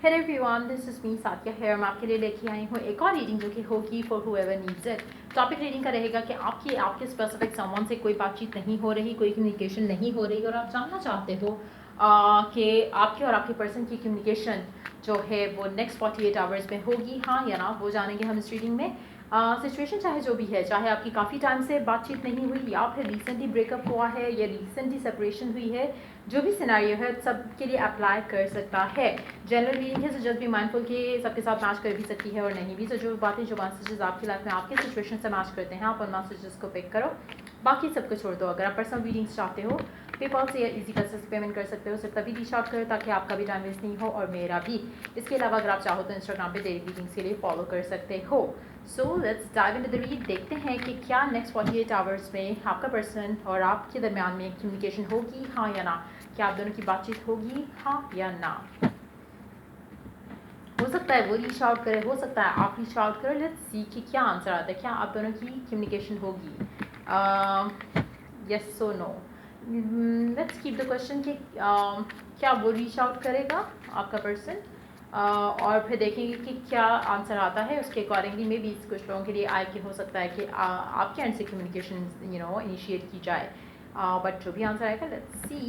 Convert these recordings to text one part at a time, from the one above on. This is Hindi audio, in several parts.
Hello everyone, this is me Sathiya here. मैं आपके लिए लेके आई हूँ एक और रीडिंग जो कि होगी for whoever needs it. Topic reading का रहेगा कि आपके स्पेसिफिक समवन से कोई बातचीत नहीं हो रही, कोई कम्युनिकेशन नहीं हो रही और आप जानना चाहते हो कि आपके और आपके पर्सन की कम्युनिकेशन जो है वो नेक्स्ट 48 आवर्स में होगी, हाँ या ना। वो जानेंगे हम इस रीडिंग में। सिचुएशन चाहे जो भी है, चाहे आपकी काफ़ी टाइम से बातचीत नहीं हुई या फिर रिसेंटली ब्रेकअप हुआ है या रिसेंटली सेपरेशन हुई है, जो भी सिनेरियो है सब के लिए अप्लाई कर सकता है। जनरल रीडिंग है, सो जस्ट बी माइंडफुल कि सबके साथ मैच कर भी सकती है और नहीं भी। तो जो बातें जो मैसेजेस आपकी लाइफ में आपके सिचुएशन से मैच करते हैं, आप उन मैसेजेस को पिक करो, बाकी सबको छोड़ दो। अगर आप पर्सनल रीडिंग्स चाहते हो, पेपॉल से या इजी पैसे से पेमेंट कर सकते हो। सिर्फ तभी रीच आउट करो ताकि आपका भी टाइम वेस्ट नहीं हो और मेरा भी। इसके अलावा अगर आप चाहो तो इंस्टाग्राम पे डेली रीडिंग्स के लिए फॉलो कर सकते हो। So let's dive into the read. देखते हैं कि क्या नेक्स्ट 48 आवर्स में आपका पर्सन और आपके दरमियान में कम्युनिकेशन होगी, हाँ या ना। क्या आप दोनों की बातचीत होगी, हाँ या ना। हो सकता है वो रीच आउट करे, हो सकता है आप रीच आउट करो। लेट्स सी कि क्या आंसर आता है। क्या आप दोनों की कम्युनिकेशन होगी, yes so no. Let's keep the question कि क्या वो रीच आउट करेगा आपका पर्सन, और फिर देखेंगे कि क्या आंसर आता है। उसके अकॉर्डिंगली मे बी कुछ लोगों के लिए आए कि हो सकता है कि आपके एंड से कम्युनिकेशन इनिशिएट की जाए, बट जो भी आंसर आएगा लेट्स सी।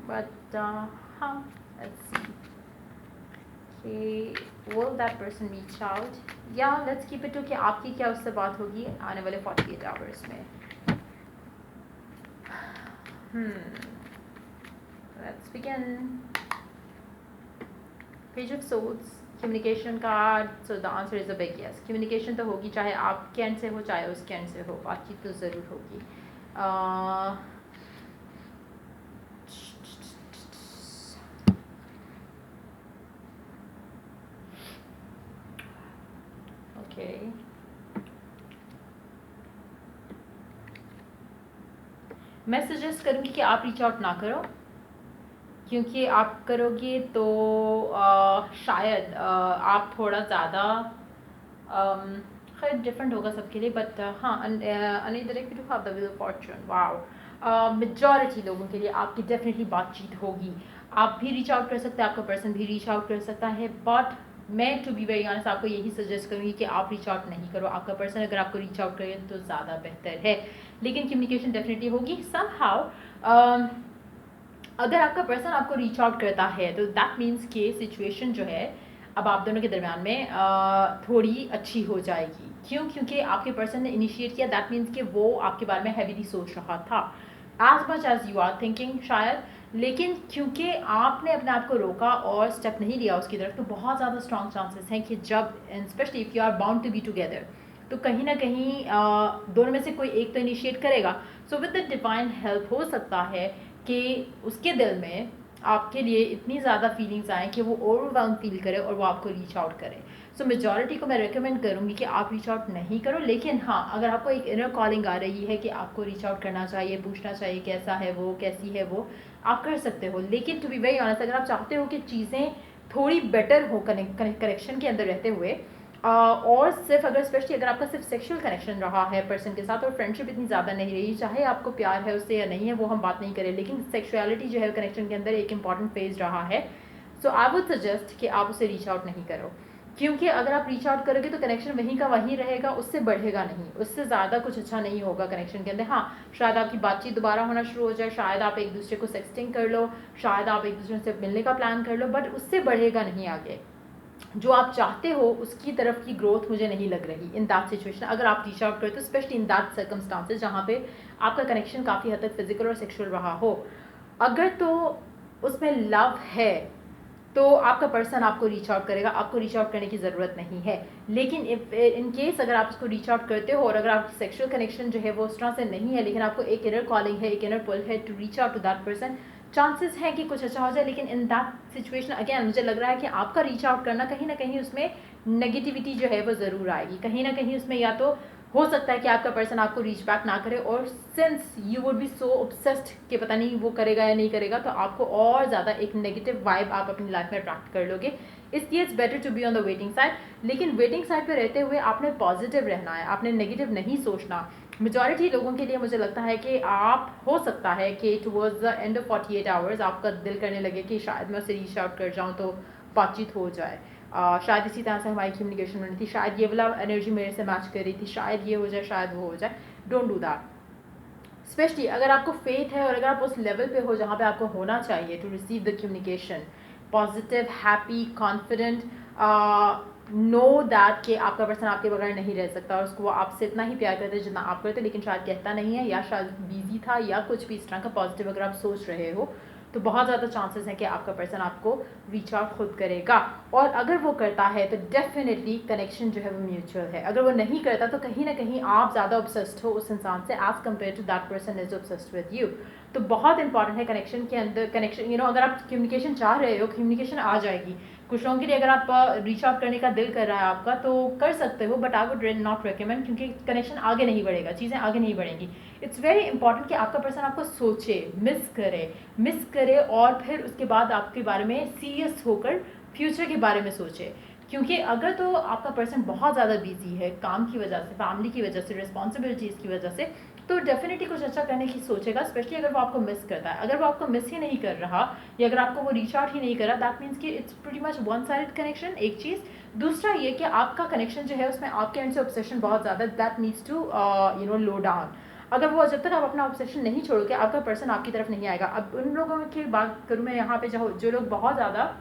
बट हाँ, लेट्स सी कि will that person reach out, या let's keep it to कि आपकी क्या उससे बात होगी आने वाले 48 आवर्स में। Let's begin. Page of Swords, communication card. So the answer is a big yes. Communication तो होगी, चाहे आपके एंड से हो चाहे उसके एंड से हो, बातचीत तो ज़रूर होगी। Okay. मैं सजेस्ट करूँगी कि आप रीच आउट ना करो, क्योंकि आप करोगे तो शायद आप थोड़ा ज़्यादा खैर डिफरेंट होगा सबके लिए, बट हाँ indirectly to have the wheel of fortune. Wow, majority लोगों के लिए आपकी डेफिनेटली बातचीत होगी। आप भी रीच आउट कर सकते हैं, आपका पर्सन भी रीच आउट कर सकता है, बट मैं टू बी वेरी ऑनेस्ट आपको यही सजेस्ट करूँगी कि आप रीच आउट नहीं करो। आपका पर्सन अगर आपको रीच आउट करे तो ज़्यादा बेहतर है, लेकिन कम्युनिकेशन डेफिनेटली होगी समहाउ। अगर आपका पर्सन आपको रीच आउट करता है तो दैट मीन्स कि सिचुएशन जो है अब आप दोनों के दरमियान में थोड़ी अच्छी हो जाएगी। क्यों? क्योंकि आपके पर्सन ने इनिशिएट किया, दैट मीन्स कि वो आपके बारे में हैवीली सोच रहा था, as much as you are thinking शायद। लेकिन क्योंकि आपने अपने आप को रोका और स्टेप नहीं लिया उसकी तरफ, तो बहुत ज़्यादा स्ट्रॉन्ग चांसेस हैं कि जब specially if you are bound to be together, तो कहीं ना कहीं दोनों में से कोई एक तो इनिशिएट करेगा। So with the divine help हो सकता है कि उसके दिल में आपके लिए इतनी ज़्यादा फीलिंग्स आए कि वो ओवरवेल्म फील करे और वो आपको रीच आउट करे। सो मेजॉरिटी को मैं रेकमेंड करूँगी कि आप रीच आउट नहीं करो, लेकिन हाँ अगर आपको एक इनर कॉलिंग आ रही है कि आपको रीच आउट करना चाहिए, पूछना चाहिए कैसा है वो, कैसी है वो, आप कर सकते हो। लेकिन टू बी वेरी ऑनेस्ट, अगर आप चाहते हो कि चीज़ें थोड़ी बेटर हो कनेक्शन के अंदर रहते हुए, और सिर्फ अगर स्पेशली अगर आपका सिर्फ सेक्सुअल कनेक्शन रहा है पर्सन के साथ और फ्रेंडशिप इतनी ज़्यादा नहीं रही, चाहे आपको प्यार है उससे या नहीं है वो हम बात नहीं करें, लेकिन सेक्सुअलिटी जो है कनेक्शन के अंदर एक इंपॉर्टेंट फेज रहा है, सो आई वुड सजेस्ट कि आप उसे रीच आउट नहीं करो। क्योंकि अगर आप रीच आउट करोगे तो कनेक्शन वहीं का वहीं रहेगा, उससे बढ़ेगा नहीं, उससे ज़्यादा कुछ अच्छा नहीं होगा कनेक्शन के अंदर। हाँ शायद आपकी बातचीत दोबारा होना शुरू हो जाए, शायद आप एक दूसरे को सेक्सटिंग कर लो, शायद आप एक दूसरे से मिलने का प्लान कर लो, बट उससे बढ़ेगा नहीं आगे। जो आप चाहते हो उसकी तरफ की ग्रोथ मुझे नहीं लग रही इन दैट सिचुएशन। अगर आप रीच आउट करते हो स्पेशली इन दैट सर्कमस्टांसेस जहाँ पे आपका कनेक्शन काफ़ी हद तक फिजिकल और सेक्सुअल रहा हो, अगर तो उसमें लव है तो आपका पर्सन आपको रीच आउट करेगा, आपको रीच आउट करने की ज़रूरत नहीं है। लेकिन इफ इन केस अगर आप उसको रीच आउट करते हो और अगर आपकी सेक्सुअल कनेक्शन जो है वो उस तरह से नहीं है, लेकिन आपको एक इनर कॉलिंग है, एक इनर पुल है to reach out to that person, chances हैं कि कुछ अच्छा हो जाए। लेकिन इन दैट सिचुएशन अगेन मुझे लग रहा है कि आपका रीच आउट करना कहीं ना कहीं उसमें नेगेटिविटी जो है वो ज़रूर आएगी, कहीं ना कहीं उसमें या तो हो सकता है कि आपका पर्सन आपको रीच बैक ना करे, और since you would be so obsessed कि पता नहीं वो करेगा या नहीं करेगा, तो आपको और ज़्यादा एक नेगेटिव वाइब आप अपनी लाइफ में अट्रैक्ट कर लोगे। इसलिए it's better to be on the waiting side. लेकिन वेटिंग साइड पे रहते हुए आपने पॉजिटिव रहना है, आपने नेगेटिव नहीं सोचना मेजॉरिटी लोगों के लिए मुझे लगता है कि आप हो सकता है कि towards the end of 48 hours आपका दिल करने लगे कि शायद मैं उसे रीच आउट कर जाऊँ तो बातचीत हो जाए। शायद इसी तरह से हमारी कम्युनिकेशन बनी थी, शायद ये वाला एनर्जी मेरे से मैच कर रही थी, शायद ये हो जाए, शायद वो हो जाए। Don't do that. स्पेशली अगर आपको फेथ है और अगर आप उस लेवल पे हो जहाँ पे आपको होना चाहिए to receive the communication, positive, happy, confident, know that कि आपका पर्सन आपके बगैर नहीं रह सकता और उसको वो आपसे इतना ही प्यार करता है जितना आप करते, लेकिन शायद कहता नहीं है या शायद बिजी था या कुछ भी इस तरह का पॉजिटिव अगर आप सोच रहे हो, तो बहुत ज़्यादा चांसेस हैं कि आपका पर्सन आपको रीच आउट खुद करेगा। और अगर वो करता है तो डेफिनेटली कनेक्शन जो है वो म्यूचुअल है। अगर वो नहीं करता तो कहीं ना कहीं आप ज़्यादा ऑब्सेस्ड हो उस इंसान से as compare to that person is obsessed with you. तो बहुत इंपॉर्टेंट है कनेक्शन के अंदर, कनेक्शन अगर आप कम्युनिकेशन चाह रहे हो, कम्युनिकेशन आ जाएगी। कुछ लोगों के लिए अगर आप रीच आउट करने का दिल कर रहा है आपका तो कर सकते हो, but I would not recommend, क्योंकि कनेक्शन आगे नहीं बढ़ेगा, चीज़ें आगे नहीं बढ़ेंगी। इट्स वेरी इंपॉर्टेंट कि आपका पर्सन आपको सोचे, मिस करे और फिर उसके बाद आपके बारे में सीरियस होकर फ्यूचर के बारे में सोचे। क्योंकि अगर तो आपका पर्सन बहुत ज़्यादा बिजी है काम की वजह से, फैमिली की वजह से, रिस्पॉन्सिबिलिटीज़ की वजह से, तो डेफिनेटली कुछ अच्छा करने की सोचेगा, स्पेशली अगर वो आपको मिस करता है। अगर वो आपको मिस ही नहीं कर रहा या अगर आपको वो रीच आउट ही नहीं कर रहा, दैट मीन्स कि it's pretty much one sided connection, एक चीज़। दूसरा ये कि आपका कनेक्शन जो है उसमें आपके एंड से ऑब्सेशन बहुत ज़्यादा, that needs to low down. अगर वो जब तक आप अपना ऑब्सेशन नहीं छोड़ोगे आपका पर्सन आपकी तरफ नहीं आएगा। अब उन लोगों की बात करूँ मैं यहाँ पे जो लोग बहुत ज़्यादा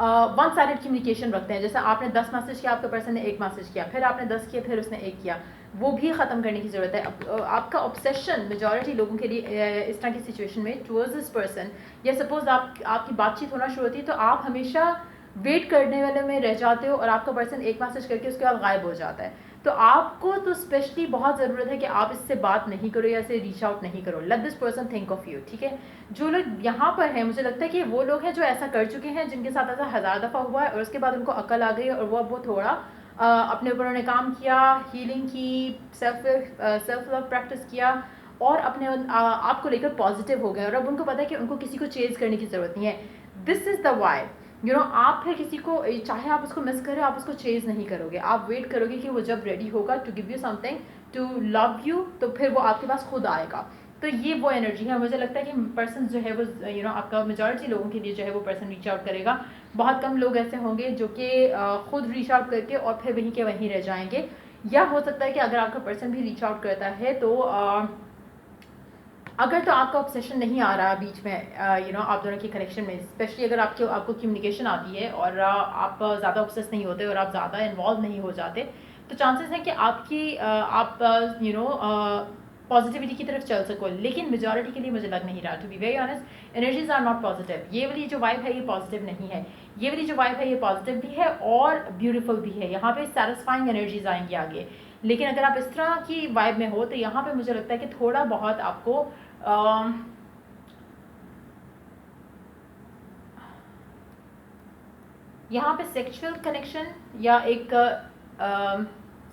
वन साइडेड कम्युनिकेशन रखते हैं, जैसे आपने 10 मैसेज किया, आपके पर्सन ने 1 मैसेज किया, फिर आपने 10 किए, फिर उसने 1 किया, वो भी ख़त्म करने की ज़रूरत है। आपका ऑब्सेशन मेजॉरिटी लोगों के लिए इस तरह की सिचुएशन में टुवर्ड्स दिस पर्सन, या सपोज आपकी बातचीत होना शुरू होती है तो आप हमेशा वेट करने वाले में रह जाते हो और आपका पर्सन 1 मैसेज करके उसके बाद गायब हो जाता है। तो आपको तो स्पेशली बहुत ज़रूरत है कि आप इससे बात नहीं करो या इसे रीच आउट नहीं करो। Let this person think of you, ठीक है। जो लोग यहाँ पर हैं, मुझे लगता है कि वो लोग हैं जो ऐसा कर चुके हैं, जिनके साथ ऐसा 1000 दफ़ा हुआ है और उसके बाद उनको अकल आ गई और वो थोड़ा अपने ऊपर उन्होंने काम किया, हीलिंग की, सेल्फ लव प्रैक्टिस किया और अपने आप को लेकर पॉजिटिव हो गए और अब उनको पता है कि उनको किसी को चेज करने की ज़रूरत नहीं है। दिस इज़ द वाई आप फिर किसी को, चाहे आप उसको मिस करें, आप उसको चेज नहीं करोगे, आप वेट करोगे कि वो जब रेडी होगा to give you something, to love you, तो फिर वो आपके पास खुद आएगा। तो ये वो एनर्जी है। मुझे लगता है कि पर्सन जो है वो आपका मेजॉरिटी लोगों के लिए जो है वो पर्सन रीच आउट करेगा। बहुत कम लोग ऐसे होंगे जो कि खुद रीच आउट करके और फिर वहीं के वहीं रह जाएंगे। या हो सकता है कि अगर आपका पर्सन भी रीच आउट करता है तो अगर तो आपका ऑब्सेशन नहीं आ रहा बीच में आप दोनों की कनेक्शन में, स्पेशली अगर आपको कम्युनिकेशन आती है और आप ज़्यादा ऑब्सेस नहीं होते और आप ज़्यादा इन्वॉल्व नहीं हो जाते, तो चांसेस हैं कि आप पॉजिटिविटी की तरफ चल सको। लेकिन मेजॉरिटी के लिए मुझे लग नहीं रहा, to be very honest, energies are not positive. ये वाली जो वाइब है ये पॉजिटिव नहीं है, ये वाली जो वाइब है ये पॉजिटिव भी है और ब्यूटीफुल भी है। यहाँ पे सेटिस्फाइंग एनर्जीज आएंगी आगे। लेकिन अगर आप इस तरह की वाइब में हो तो यहाँ पे मुझे लगता है कि थोड़ा बहुत आपको यहाँ पे सेक्सुअल कनेक्शन या एक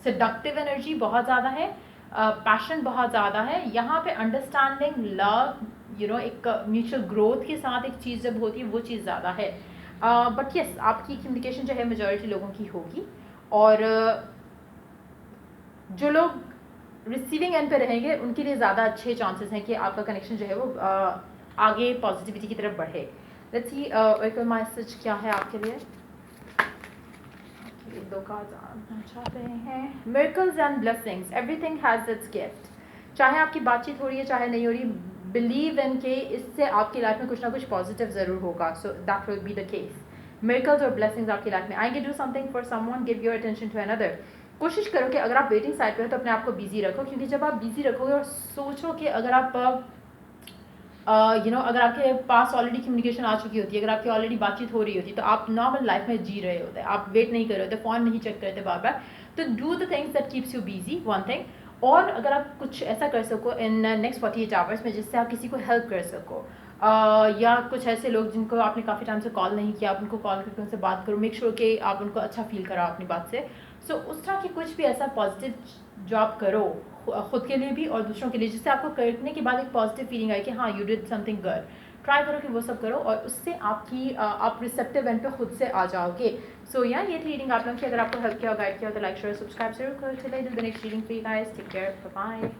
सेडक्टिव एनर्जी बहुत ज़्यादा है, पैशन बहुत ज़्यादा है। यहाँ पे अंडरस्टैंडिंग, लव, एक म्यूचुअल ग्रोथ के साथ एक चीज़ जब होती है वो चीज़ ज़्यादा है। बट यस, आपकी कम्युनिकेशन जो है मेजॉरिटी लोगों की होगी और जो लोग रिसीविंग एंड पे रहेंगे उनके लिए ज़्यादा अच्छे चांसेस हैं कि आपका कनेक्शन जो है वो आगे पॉजिटिविटी की तरफ बढ़े। लेट्स सी एक मैसेज क्या है आपके लिए। दो कार्ड्स आना चाहते हैं। Miracles and blessings, everything has its gift. चाहे आपकी बातचीत हो रही है चाहे नहीं हो रही, बिलीव इन के इससे आपकी लाइफ में कुछ ना कुछ पॉजिटिव ज़रूर होगा। So that will be the case. Miracles और ब्लेसिंग्स आपकी लाइफ में आएंगे। Do something for someone, give your attention to another. कोशिश करो कि अगर आप वेटिंग साइड पे हो तो अपने आप को बिजी रखो, क्योंकि जब आप बिजी रखोगे और सोचो कि अगर आप अगर आपके पास ऑलरेडी कम्युनिकेशन आ चुकी होती है, अगर आपकी ऑलरेडी बातचीत हो रही होती है, तो आप नॉर्मल लाइफ में जी रहे होते, आप वेट नहीं कर रहे होते, फ़ोन नहीं चेक करते बार बार। तो do the things that keeps you busy, one thing. और अगर आप कुछ ऐसा कर सको इन नेक्स्ट 48 आवर्स में जिससे आप किसी को हेल्प कर सको, या कुछ ऐसे लोग जिनको आपने काफ़ी टाइम से कॉल नहीं किया, आप उनको कॉल करके उनसे बात करो, मेक श्योर कि आप उनको अच्छा फील कराओ अपनी बात से। सो उस तरह की कुछ भी ऐसा पॉजिटिव जो आप करो खुद के लिए भी और दूसरों के लिए, जिससे आपको करने के बाद एक पॉजिटिव फीलिंग आए कि हाँ you did something good. Try करो कि वो सब करो और उससे आपकी आप रिसेप्टिव एंड पे खुद से आ जाओगे। सो या ये रीडिंग आप लोगों की अगर आपको हेल्प किया गाइड किया तो लाइक शेयर सब्सक्राइब जरूर करो। चलिए the next reading for you guys, take care, bye bye.